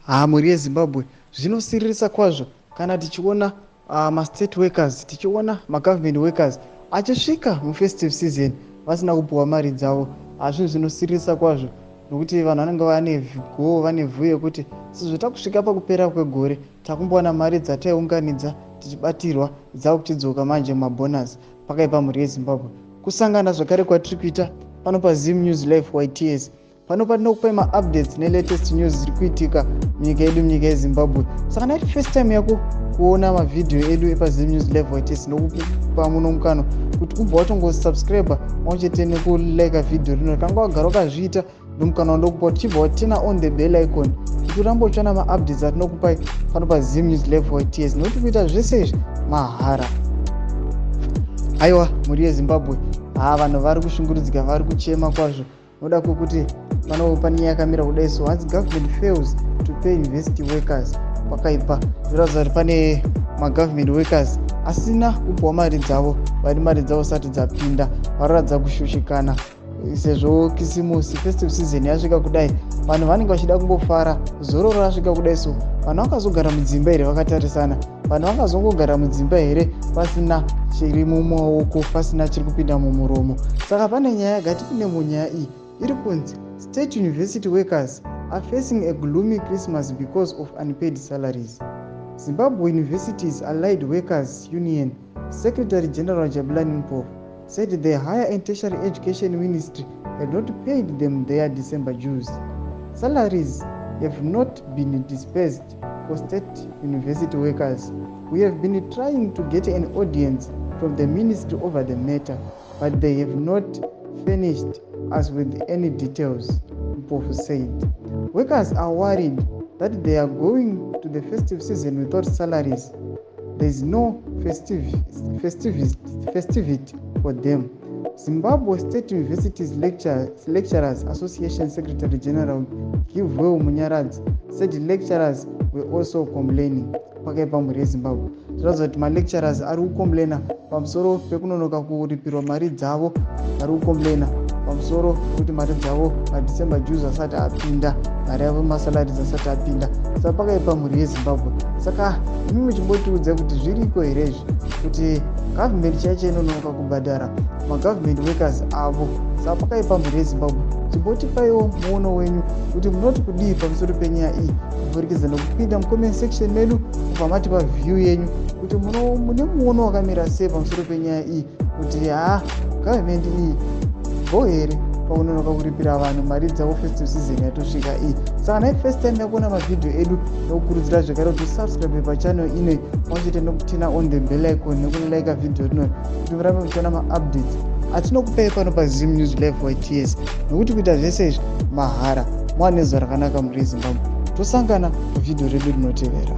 Mhuri yeZimbabwe zvinosiririsa kwazvo kana tichiona ma-state workers, tichiona ma-government workers achisvika mu-festive season vasina kupuwa mari dzavo. Zvinhu zvinosiririsa kwazvo nokuti vanhu vanenge vane vhu yekuti sezvo takusvika pakupera kwegore takumbowana mari dzataiunganidza tichibatirwa dzakuchidzoka manje mabonus. Pakaipa mhuri yeZimbabwe kusangana zvakare kwatiri kuita pano paZim News Live YTS. Pano patinokupai ma-updates ne-latest news ziri kuitika munyika yedu, munyika yeZimbabwe. Saka naiti first time yako kuona mavideo edu epaZim News Live YTS nokupa muno mukano kuti kubva watongosubscribe pamwechete nekulike video rino. Kanga wagara wakazviita ndomukana wandokupa tichibva watena on the bell icon kuti urambotsvana ma-updates atinokupai pano paZim News Live YTS nokuti kuita zvese izvi mahara. Aiwa mhuri yeZimbabwe, vanhu vari kushungurudzika, vari kuchema kwazvo noda kwekuti pane yakamira kudai. So once government fails to pay university workers, pakaipa. Zvinoratidza kuti pane ma-government workers asina kupuwa mari dzavo, vane mari dzavo sati dzapinda, varatidza kushushikana sezvo kisimusi festive season yasvika kudai. Vanhu vanenge vachida kumbofara, zororo rasvika kudai. So vanhu vakazogara mudzimba here vakatarisana, vanhu vakazongogara mudzimba here pasina chiri mumaoko, pasina chiri kupinda mumuromo. Saka pane nyaya gatipinde munyaya iyi iri kunzi state university workers are facing a gloomy Christmas because of unpaid salaries. Zimbabwe Universities Allied Workers Union Secretary General Jabulani Mpofu said the Higher and Tertiary Education Ministry had not paid them their December dues. Salaries have not been dispersed for state university workers. We have been trying to get an audience from the ministry over the matter, but they have not furnished us with any details, Mpofu said. Workers are worried that they are going to the festive season without salaries. There is no festivity for them. Zimbabwe State Universities Lecturers Association Secretary General Givewewu Munyaradzi said lecturers were also complaining. Pakaipa mhuri yeZimbabwe, zvinoratidza kuti ma-lecturers ari kukomplaina pamusoro pekunonoka kuripirwa mari dzavo, ari kukomplaina pamusoro pekuti mari dzavo maDecember dues asati apinda, mari yavo masalaries asati apinda. Saka pakaipa mhuri yeZimbabwe. Saka imi muchimbotiudza kuti zviriko here izvi kuti government chaicho inonoka kubhadhara ma-government workers avo. Saka pakaipa mhuri yeZimbabwe, chimbotipaiwo muono wenyu kuti munoti kudii pamusoro penyaya iyi, kuburikidza nokupinda mucomment section medu kubva matipa view yenyu kuti mune muono wakamira sei pamusoro penyaya iyi, kuti government iyi go here paunonoka kuripira vanhu mari dzavo festive season yatosvika iyi. Saka nai first time yakuona mavideo edu nokukurudzira zvakare kuti subscribe pachannel ino pamwechete nokutena on the bell icon nekulike video rino kuti murambe muchiona ma-updates atinokupai pano paZim News Live YTS, nokuti kuita zvese izvi mahara. Mwane zuva rakanaka mhuri yeZimbabwe, tosangana pavideo redu rinotevera.